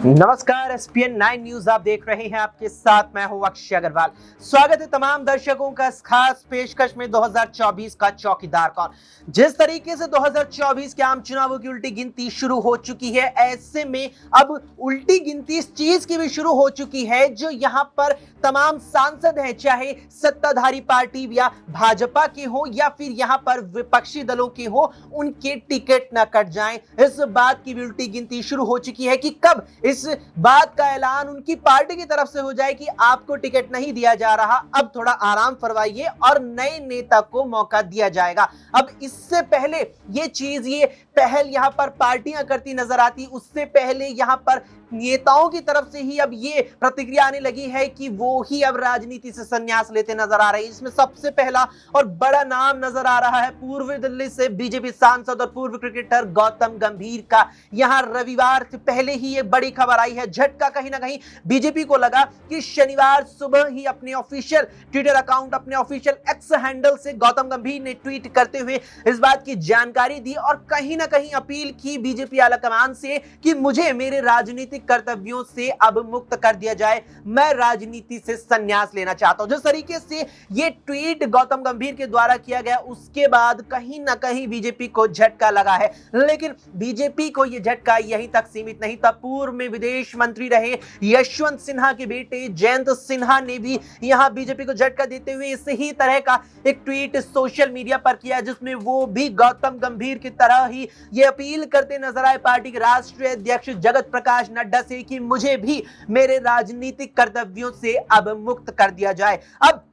नमस्कार, ESPN 9 news आप देख रहे हैं। आपके साथ मैं हूं अक्षय अग्रवाल। स्वागत है तमाम दर्शकों का इस खास पेशकश में 2024 का चौकीदार कौन। जिस तरीके से 2024 के आम चुनावों की उल्टी गिनती शुरू हो चुकी है, ऐसे में अब उल्टी गिनती इस चीज की भी शुरू हो चुकी है जो यहां पर तमाम सांसद हैं, चाहे सत्ताधारी पार्टी या भाजपा के हो या फिर यहां पर विपक्षी दलों के हो, उनके टिकट न कट जाएं। इस बात की भी उल्टी गिनती शुरू हो चुकी है कि कब इस बात का ऐलान उनकी पार्टी की तरफ से हो जाए कि आपको टिकट नहीं दिया जा रहा, अब थोड़ा आराम फरमाइए और नए नेता को मौका दिया जाएगा। अब इससे पहले ये पहल यहां पर पार्टियां करती नजर आती, उससे पहले यहां पर नेताओं की तरफ से ही अब ये प्रतिक्रिया आने लगी है कि वो ही अब राजनीति से संन्यास लेते नजर आ रहे हैं। इसमें सबसे पहला और बड़ा नाम नजर आ रहा है पूर्व दिल्ली से बीजेपी सांसद और पूर्व क्रिकेटर गौतम गंभीर का। यहां रविवार से पहले ही ये बड़ी खबर आई है, झटका कहीं ना कहीं बीजेपी को लगा कि शनिवार सुबह ही अपने ऑफिशियल ट्विटर अकाउंट, अपने ऑफिशियल एक्स हैंडल से गौतम गंभीर ने ट्वीट करते हुए इस बात की जानकारी दी और कहीं ना कहीं अपील की बीजेपी आलाकमान से कि मुझे मेरे राजनीतिक कर्तव्यों से अब मुक्त कर दिया जाए, मैं राजनीति से संन्यास लेना चाहता हूं। जिस तरीके से यह ट्वीट गौतम गंभीर के द्वारा किया गया, उसके बाद कहीं ना कहीं बीजेपी को झटका लगा है। लेकिन बीजेपी को यह झटका यहीं तक सीमित नहीं था। पूर्व में विदेश मंत्री रहे यशवंत सिन्हा के बेटे जयंत सिन्हा ने भी यहां बीजेपी को झटका देते हुए इसी ही तरह का एक ट्वीट सोशल मीडिया पर किया, जिसमें वो भी गौतम गंभीर की तरह ही ये अपील करते नजर आए पार्टी के राष्ट्रीय अध्यक्ष जगत प्रकाश नड्डा से कि मुझे भी मेरे राजनीतिक कर्तव्यों से अब मुक्त कर दिया जाए। अब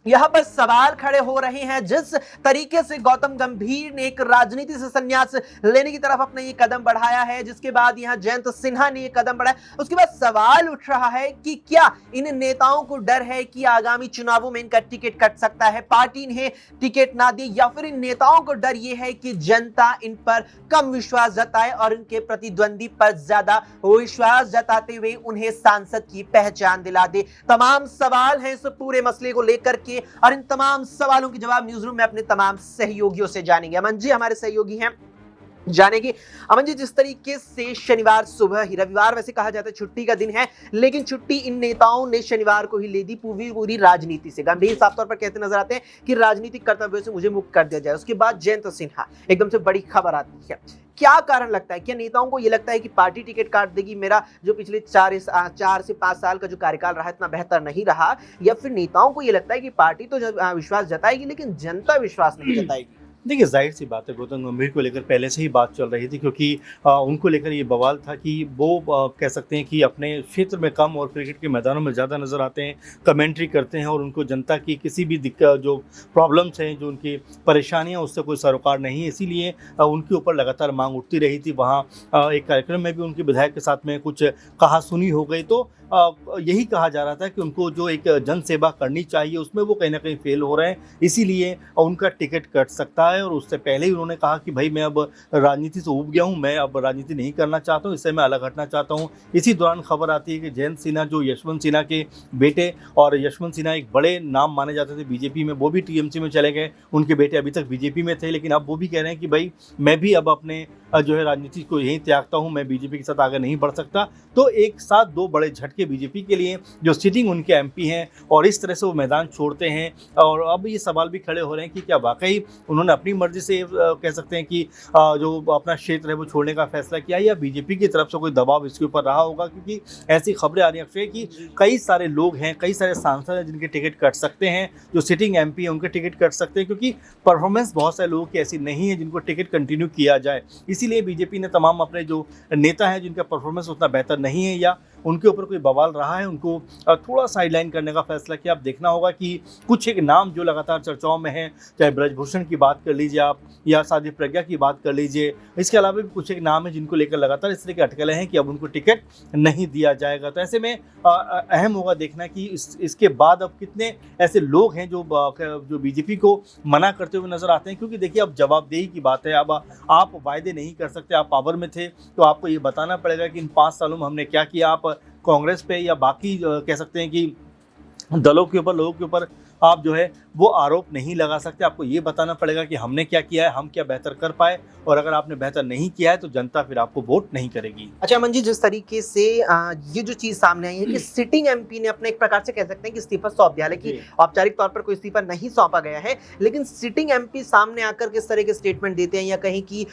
यहां पर सवाल खड़े हो रहे हैं, जिस तरीके से गौतम गंभीर ने एक राजनीति से संन्यास लेने की तरफ अपना ये कदम बढ़ाया है, जिसके बाद यहां जयंत सिन्हा ने ये कदम बढ़ाया, उसके बाद सवाल उठ रहा है कि क्या इन नेताओं को डर है कि आगामी चुनावों में इनका टिकट कट सकता है, पार्टी इन्हें टिकट ना दे, या फिर इन नेताओं को डर ये है कि जनता इन पर कम विश्वास जताए और इनके प्रतिद्वंदी पर ज्यादा विश्वास जताते हुए उन्हें सांसद की पहचान दिला दे। तमाम सवाल हैं इस पूरे मसले को लेकर के और इन तमाम सवालों के जवाब न्यूज़ रूम में अपने तमाम सहयोगियों से जानेंगे। अमन जी हमारे सहयोगी हैं, जानेंगे। अमन जी, जिस तरीके से शनिवार सुबह ही, रविवार वैसे कहा जाता है छुट्टी का दिन है, लेकिन छुट्टी इन नेताओं ने शनिवार को ही ले दी पूरी राजनीति से। गंभीर साफ तौर पर कहते नजर आते हैं कि राजनीतिक कर्तव्यों से मुझे मुक्त कर दिया जाए। उसके बाद जयंत सिन्हा एकदम से बड़ी खबर आती है। क्या कारण लगता है? क्या नेताओं को यह लगता है कि पार्टी टिकट काट देगी, मेरा जो पिछले 4 से 5 साल का जो कार्यकाल रहा इतना बेहतर नहीं रहा, या फिर नेताओं को यह लगता है कि पार्टी तो विश्वास जताएगी लेकिन जनता विश्वास नहीं जताएगी? देखिए, जाहिर सी बात है, गौतम गंभीर को लेकर पहले से ही बात चल रही थी, क्योंकि उनको लेकर ये बवाल था कि वो कह सकते हैं कि अपने क्षेत्र में कम और क्रिकेट के मैदानों में ज़्यादा नज़र आते हैं, कमेंट्री करते हैं और उनको जनता की किसी भी दिक्कत, जो प्रॉब्लम्स हैं, जो उनकी परेशानियां, उससे कोई सरोकार नहीं है। इसीलिए उनके ऊपर लगातार मांग उठती रही थी। वहाँ एक कार्यक्रम में भी उनके विधायक के साथ में कुछ कहा सुनी हो गई, तो यही कहा जा रहा था कि उनको जो एक जन सेवा करनी चाहिए उसमें वो कहीं ना कहीं फेल हो रहे हैं, इसीलिए उनका टिकट कट सकता है। और उससे पहले ही उन्होंने कहा कि भाई मैं अब राजनीति से ऊब गया हूँ, मैं अब राजनीति नहीं करना चाहता हूँ, इससे मैं अलग हटना चाहता हूँ। इसी दौरान खबर आती है कि जयंत सिन्हा, जो यशवंत सिन्हा के बेटे, और यशवंत सिन्हा एक बड़े नाम माने जाते थे बीजेपी में, वो भी टीएमसी में चले गए। उनके बेटे अभी तक बीजेपी में थे, लेकिन अब वो भी कह रहे हैं कि भाई मैं भी अब अपने जो है राजनीति को यहीं त्यागता हूँ, मैं बीजेपी के साथ आगे नहीं बढ़ सकता। तो एक साथ दो बड़े झटके बीजेपी के लिए, जो सिटिंग उनके एमपी हैं और इस तरह से वो मैदान छोड़ते हैं। और अब ये सवाल भी खड़े हो रहे हैं कि क्या वाकई उन्होंने अपनी मर्जी से कह सकते हैं कि जो अपना क्षेत्र है वो छोड़ने का फैसला किया, या बीजेपी की तरफ से कोई दबाव इसके ऊपर रहा होगा? क्योंकि ऐसी खबरें आ रही हैं कि कई सारे लोग हैं, कई सारे सांसद हैं जिनके टिकट कट सकते हैं, जो सिटिंग एमपी हैं उनके टिकट कट सकते हैं, क्योंकि परफॉर्मेंस बहुत सारे लोगों की ऐसी नहीं है जिनको टिकट कंटिन्यू किया जाए। इसीलिए बीजेपी ने तमाम अपने जो नेता हैं जिनका परफॉर्मेंस उतना बेहतर नहीं है या उनके ऊपर कोई बवाल रहा है, उनको थोड़ा साइडलाइन करने का फैसला किया। आप देखना होगा कि कुछ एक नाम जो लगातार चर्चाओं में हैं, चाहे ब्रजभूषण की बात कर लीजिए आप, या साध्वी प्रज्ञा की बात कर लीजिए, इसके अलावा भी कुछ एक नाम है जिनको लेकर लगातार इस तरह के अटकलें हैं कि अब उनको टिकट नहीं दिया जाएगा। तो ऐसे में अहम होगा देखना कि इसके बाद अब कितने ऐसे लोग हैं जो बीजेपी को मना करते हुए नजर आते हैं। क्योंकि देखिए, अब जवाबदेही की बात है, अब आप वायदे नहीं कर सकते। आप पावर में थे तो आपको ये बताना पड़ेगा कि इन 5 सालों में हमने क्या किया। आप कांग्रेस पे या बाकी कह सकते हैं कि दलों के ऊपर, लोगों के ऊपर आप जो है वो आरोप नहीं लगा सकते। आपको ये बताना पड़ेगा कि हमने क्या किया है, हम क्या बेहतर कर पाए, और अगर आपने बेहतर नहीं किया है तो जनता फिर आपको वोट नहीं करेगी। अच्छा अमन जी, जिस तरीके से ये जो चीज सामने आई है कि सिटिंग एमपी ने अपने एक प्रकार से कह सकते हैं कि इस्तीफा सौंप दिया, हालांकि औपचारिक तौर पर कोई इस्तीफा नहीं सौंपा गया है, लेकिन सिटिंग एमपी सामने आकर किस तरह के स्टेटमेंट देते हैं या कहीं की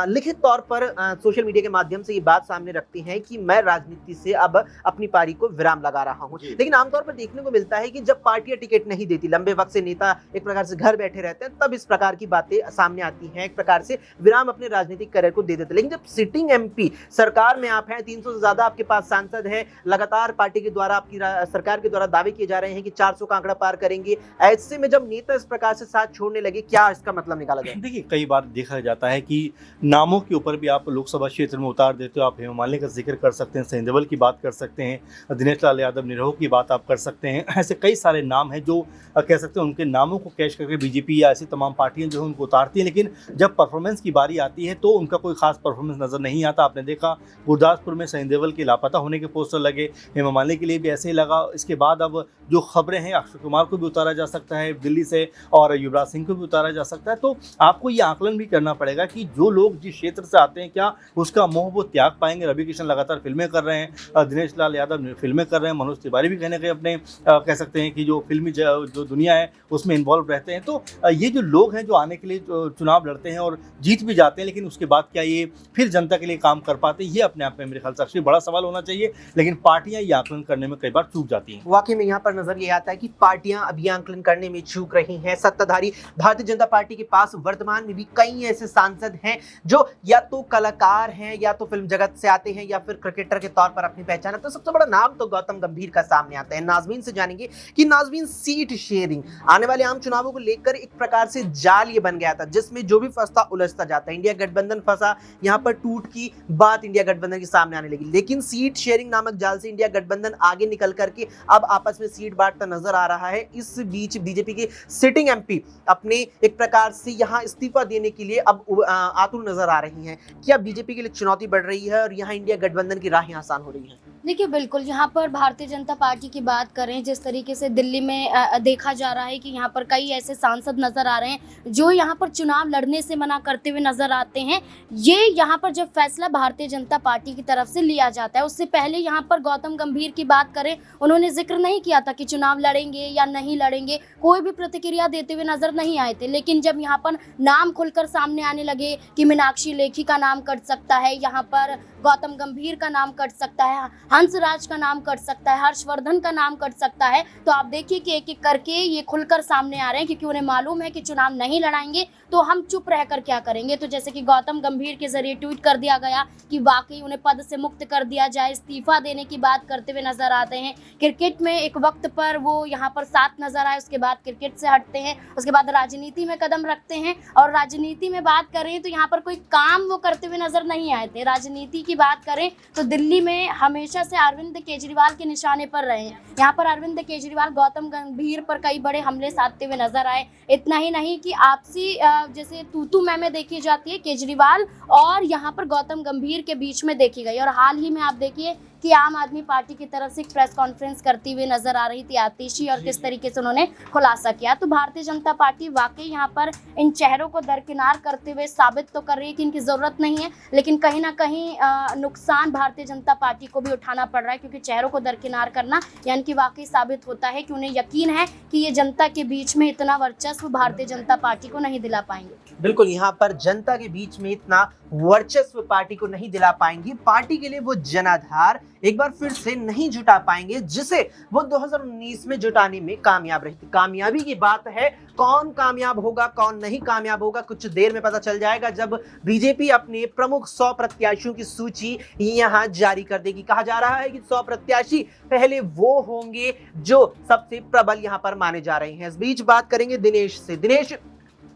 लिखित तौर पर सोशल मीडिया के माध्यम से ये बात सामने रखती हैं कि मैं राजनीति से अब अपनी पारी को विराम लगा रहा हूं। लेकिन आमतौर पर देखने को मिलता है कि जब पार्टियां टिकट नहीं देती, लंबे वक्त से नेता एक प्रकार से घर बैठे रहते हैं, तब इस प्रकार की बातें सामने आती हैं, एक प्रकार से विराम अपने राजनीतिक करियर को दे देते हैं। लेकिन जब सिटिंग एमपी सरकार में आप हैं, 300 से ज्यादा आपके पास सांसद हैं, लगातार पार्टी के द्वारा आपकी सरकार के द्वारा दावे किए जा रहे हैं कि 400 का आंकड़ा पार करेंगे, ऐसे में जब नेता इस प्रकार से साथ छोड़ने लगे, क्या इसका मतलब निकाला जाए? देखिए, कई बार देखा जाता है कि नामों के ऊपर भी आप लोकसभा क्षेत्र में उतार देते हो। आप हेमा मालिनी का जिक्र कर सकते हैं, सैंधवल की बात कर सकते हैं, दिनेश लाल यादव निरहू की बात आप कर सकते हैं। ऐसे कई सारे नाम हैं जो कह सकते हैं उनके नामों को कैश करके बीजेपी या ऐसी तमाम पार्टियां जो है उनको उतारती हैं, लेकिन जब परफॉर्मेंस की बारी आती है तो उनका कोई खास परफॉर्मेंस नजर नहीं आता। आपने देखा गुरदासपुर में सैंधवल के लापता होने के पोस्टर लगे, हेमा मालिनी के लिए भी ऐसे ही लगा। इसके बाद अब जो खबरें हैं, अक्षय कुमार को भी उतारा जा सकता है दिल्ली से, और युवराज सिंह को भी उतारा जा सकता है। तो आपको ये आकलन भी करना पड़ेगा कि जो लोग जिस क्षेत्र से आते हैं, क्या उसका मोह वो त्याग पाएंगे। रवि किशन लगातार फिल्में कर रहे हैं, दिनेश लाल यादव फिल्में कर रहे हैं, मनोज तिवारी भी कहीं ना कहीं अपने कह सकते हैं कि जो फिल्मी जो दुनिया है उसमें इन्वॉल्व रहते हैं। तो ये जो लोग हैं जो आने के लिए चुनाव लड़ते हैं और जीत भी जाते हैं, लेकिन उसके बाद क्या ये फिर जनता के लिए काम कर पाते हैं, ये अपने आप में मेरे ख्याल से सबसे बड़ा सवाल होना चाहिए। लेकिन पार्टियां ये आकलन करने में कई बार चूक जाती हैं। वाकई में यहाँ पर नजर ये आता है कि पार्टियां अभी आंकलन करने में चूक रही हैं। सत्ताधारी भारतीय जनता पार्टी के पास वर्तमान में भी कई ऐसे सांसद हैं जो या तो कलाकार हैं, या तो फिल्म जगत से आते हैं, या फिर क्रिकेटर के तौर पर अपनी पहचान है। तो सबसे बड़ा नाम तो गौतम गंभीर का सामने आता है। नाज़मीन से जानेंगे कि नाज़मीन, सीट शेयरिंग आने वाले आम चुनावों को लेकर एक प्रकार से जाल ये बन गया था, जिसमें जो भी फंसता उलझता जाता है। इंडिया गठबंधन फंसा, यहाँ पर टूट की बात इंडिया गठबंधन के सामने आने लगी, लेकिन सीट शेयरिंग नामक जाल से इंडिया गठबंधन आगे निकल करके अब आपस में सीट बांटता नजर आ रहा है। इस बीच बीजेपी के सिटिंग एमपी अपने एक प्रकार से यहाँ इस्तीफा देने के लिए अब आतुर नजर आ रही हैं। क्या बीजेपी के लिए चुनौती बढ़ रही है और यहाँ इंडिया गठबंधन की राहें आसान हो रही हैं? देखिए, बिल्कुल यहाँ पर भारतीय जनता पार्टी की बात करें, जिस तरीके से दिल्ली में देखा जा रहा है कि यहाँ पर कई ऐसे सांसद नज़र आ रहे हैं जो यहाँ पर चुनाव लड़ने से मना करते हुए नज़र आते हैं। ये यहाँ पर जब फैसला भारतीय जनता पार्टी की तरफ से लिया जाता है, उससे पहले यहाँ पर गौतम गंभीर की बात करें, उन्होंने जिक्र नहीं किया था कि चुनाव लड़ेंगे या नहीं लड़ेंगे, कोई भी प्रतिक्रिया देते हुए नज़र नहीं आए थे। लेकिन जब यहाँ पर नाम खुलकर सामने आने लगे कि मीनाक्षी लेखी का नाम कट सकता है, यहाँ पर गौतम गंभीर का नाम कट सकता है, हंसराज का नाम कट सकता है, हर्षवर्धन का नाम कट सकता है, तो आप देखिए कि एक एक करके ये खुलकर सामने आ रहे हैं, क्योंकि उन्हें मालूम है कि चुनाव नहीं लड़ाएंगे तो हम चुप रहकर क्या करेंगे। तो जैसे कि गौतम गंभीर के जरिए ट्वीट कर दिया गया कि वाकई उन्हें पद से मुक्त कर दिया जाए, इस्तीफा देने की बात करते हुए नजर आते हैं। क्रिकेट में एक वक्त पर वो यहाँ पर साथ नजर आए, उसके बाद क्रिकेट से हटते हैं, उसके बाद राजनीति में कदम रखते हैं, और राजनीति में बात करें तो यहाँ पर कोई काम वो करते हुए नजर नहीं आए थे। राजनीति की बात करें तो दिल्ली में हमेशा से अरविंद केजरीवाल के निशाने पर रहे हैं। यहाँ पर अरविंद केजरीवाल गौतम गंभीर पर कई बड़े हमले साधते हुए नजर आए। इतना ही नहीं कि आपसी जैसे तू मैं देखी जाती है केजरीवाल और यहाँ पर गौतम गंभीर के बीच में देखी गई। और हाल ही में आप देखिए कि आम आदमी पार्टी की तरफ से एक प्रेस कॉन्फ्रेंस करती हुई नजर आ रही थी आतिशी, और किस तरीके से उन्होंने खुलासा किया। तो भारतीय जनता पार्टी वाकई यहाँ पर इन चेहरों को दरकिनार करते हुए साबित तो कर रही है कि इनकी जरूरत नहीं है, लेकिन कहीं ना कहीं नुकसान भारतीय जनता पार्टी को भी उठाना पड़ रहा है, क्योंकि चेहरों को दरकिनार करना यानी कि वाकई साबित होता है कि उन्हें यकीन है कि ये जनता के बीच में इतना वर्चस्व भारतीय जनता पार्टी को नहीं दिला पाएंगे। बिल्कुल, यहाँ पर जनता के बीच में इतना वर्चस्व पार्टी को नहीं दिला पाएंगे, पार्टी के लिए वो जनाधार एक बार फिर से नहीं जुटा पाएंगे जिसे वो 2019 में जुटाने में कामयाब रही थी। कामयाबी की बात है, कौन कामयाब होगा कौन नहीं कामयाब होगा कुछ देर में पता चल जाएगा, जब बीजेपी अपने प्रमुख 100 प्रत्याशियों की सूची यहाँ जारी कर देगी। कहा जा रहा है कि 100 प्रत्याशी पहले वो होंगे जो सबसे प्रबल यहाँ पर माने जा रहे हैं। इस बीच बात करेंगे दिनेश से। दिनेश,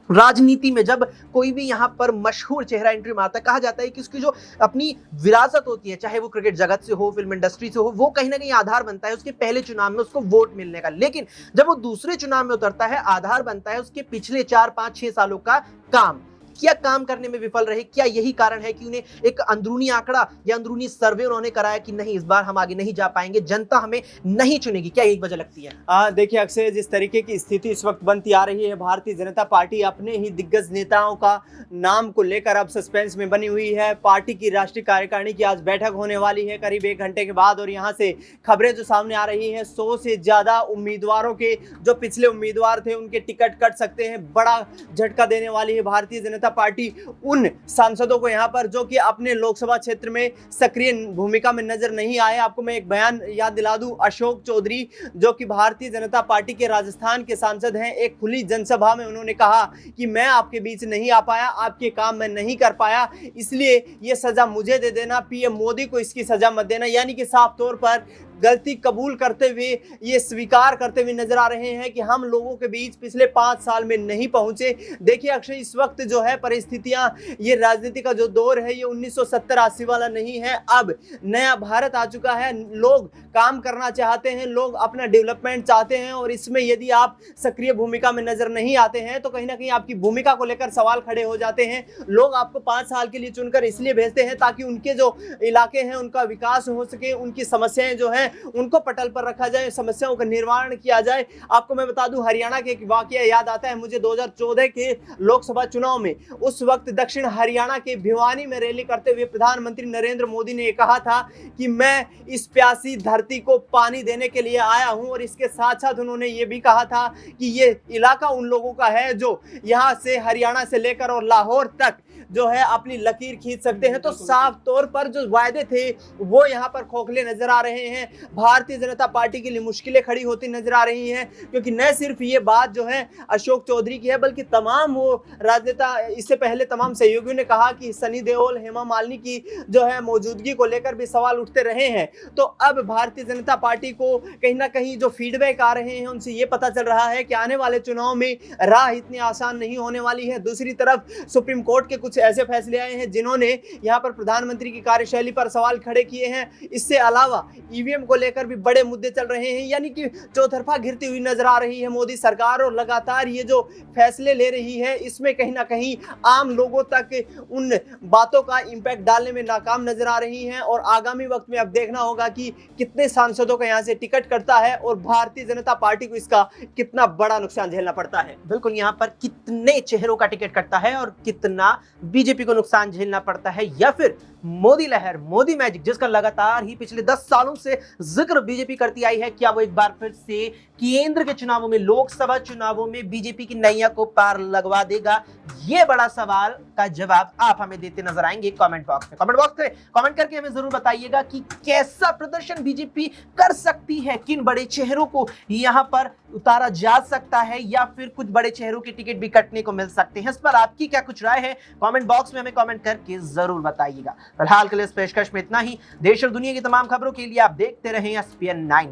राजनीति में जब कोई भी यहाँ पर मशहूर चेहरा एंट्री मारता है, कहा जाता है कि उसकी जो अपनी विरासत होती है, चाहे वो क्रिकेट जगत से हो, फिल्म इंडस्ट्री से हो, वो कहीं ना कहीं आधार बनता है उसके पहले चुनाव में उसको वोट मिलने का। लेकिन जब वो दूसरे चुनाव में उतरता है, आधार बनता है उसके पिछले 4, 5, 6 सालों का काम। क्या काम करने में विफल रहे? क्या यही कारण है कि उन्हें एक अंदरूनी आंकड़ा या अंदरूनी सर्वे उन्होंने कराया कि नहीं, इस बार हम आगे नहीं जा पाएंगे, जनता हमें नहीं चुनेगी? क्या यही वजह लगती है? देखिए अक्षय, जिस तरीके की स्थिति इस वक्त बनती आ रही है, भारतीय जनता पार्टी अपने ही दिग्गज नेताओं का नाम को लेकर अब सस्पेंस में बनी हुई है। पार्टी की राष्ट्रीय कार्यकारिणी की आज बैठक होने वाली है करीब 1 घंटे के बाद, और यहाँ से खबरें जो सामने आ रही हैं, 100 से ज्यादा उम्मीदवारों के, जो पिछले उम्मीदवार थे, उनके टिकट कट सकते हैं। बड़ा झटका देने वाली है भारतीय जनता पार्टी उन सांसदों को यहाँ पर जो कि अपने लोकसभा क्षेत्र में सक्रिय भूमिका में नजर नहीं आए। आपको मैं एक बयान याद दिला दूं, अशोक चौधरी जो कि भारतीय जनता पार्टी के राजस्थान के सांसद हैं, एक खुली जनसभा में उन्होंने कहा कि मैं आपके बीच नहीं आ पाया, आपके काम मैं नहीं कर पाया, इसलिए ये सजा मुझे दे देना, पीएम मोदी को इसकी सजा मत देना। यानी कि साफ तौर पर गलती कबूल करते हुए, ये स्वीकार करते हुए नजर आ रहे हैं कि हम लोगों के बीच पिछले 5 साल में नहीं पहुंचे। देखिए अक्षय, इस वक्त जो है परिस्थितियां, ये राजनीति का जो दौर है, ये 1970-80 वाला नहीं है। अब नया भारत आ चुका है, लोग काम करना चाहते हैं, लोग अपना डेवलपमेंट चाहते हैं, और इसमें यदि आप सक्रिय भूमिका में नजर नहीं आते हैं तो कहीं ना कहीं आपकी भूमिका को लेकर सवाल खड़े हो जाते हैं। लोग आपको 5 साल के लिए चुनकर इसलिए भेजते हैं ताकि उनके जो इलाके हैं उनका विकास हो सके, उनकी समस्याएं जो हैं उनको पटल पर रखा जाए, समस्याओं का निवारण किया जाए। आपको मैं बता दूं, हरियाणा के एक वाकया याद आता है मुझे 2014 के लोकसभा चुनाव में। उस वक्त दक्षिण हरियाणा के भिवानी में रैली करते हुए प्रधानमंत्री नरेंद्र मोदी ने कहा था कि मैं इस प्यासी धरती को पानी देने के लिए आया हूं, और इसके साथ साथ उन्होंने ये भी कहा था कि ये इलाका उन लोगों का है जो यहाँ से, हरियाणा से लेकर और लाहौर तक जो है अपनी लकीर खींच सकते हैं। तो साफ तौर पर जो वायदे थे वो यहाँ पर खोखले नजर आ रहे हैं। भारतीय जनता पार्टी के लिए मुश्किलें खड़ी होती नजर आ रही हैं, क्योंकि न सिर्फ ये बात जो है अशोक चौधरी की है, बल्कि तमाम वो राजनेता, इससे पहले तमाम सहयोगियों ने कहा कि सनी देओल, हेमा मालिनी की जो है मौजूदगी को लेकर भी सवाल उठते रहे हैं। तो अब भारतीय जनता पार्टी को कहीं ना कहीं जो फीडबैक आ रहे हैं उनसे ये पता चल रहा है कि आने वाले चुनाव में राह इतनी आसान नहीं होने वाली है। दूसरी तरफ सुप्रीम कोर्ट के कुछ ऐसे फैसले आए हैं जिन्होंने यहाँ पर प्रधानमंत्री की कार्यशैली पर सवाल खड़े किए हैं। इससे अलावा ईवीएम को लेकर भी बड़े मुद्दे चल रहे हैं, यानी कि चौतरफा गिरती हुई नजर आ रही है मोदी सरकार, और लगातार ये जो फैसले ले रही है इसमें कहीं ना कहीं आम लोगों तक उन बातों का इंपैक्ट डालने में नाकाम नजर आ रही हैं। और आगामी वक्त में अब देखना होगा कि कितने सांसदों का यहाँ से टिकट कटता है और भारतीय जनता पार्टी को इसका कितना बड़ा नुकसान झेलना पड़ता है। बिल्कुल, यहाँ पर कितने चेहरों का टिकट कटता है और कितना बीजेपी को नुकसान झेलना पड़ता है, या फिर मोदी लहर, मोदी मैजिक, जिसका लगातार ही पिछले 10 सालों से जिक्र बीजेपी करती आई है, क्या वो एक बार फिर से केंद्र के चुनावों में, लोकसभा चुनावों में बीजेपी की नैया को पार लगवा देगा? ये बड़ा सवाल का जवाब आप हमें देते नजर आएंगे कमेंट बॉक्स में। कमेंट बॉक्स में कमेंट करके हमें जरूर बताइएगा कि कैसा प्रदर्शन बीजेपी कर सकती है, किन बड़े चेहरों को यहाँ पर उतारा जा सकता है, या फिर कुछ बड़े चेहरों के टिकट भी कटने को मिल सकते हैं। इस पर आपकी क्या कुछ राय है, कमेंट बॉक्स में हमें कमेंट करके जरूर बताइएगा। फिलहाल के लिए इस पेशकश में इतना ही। देश और दुनिया की तमाम खबरों के लिए आप देखते रहें SPN 9।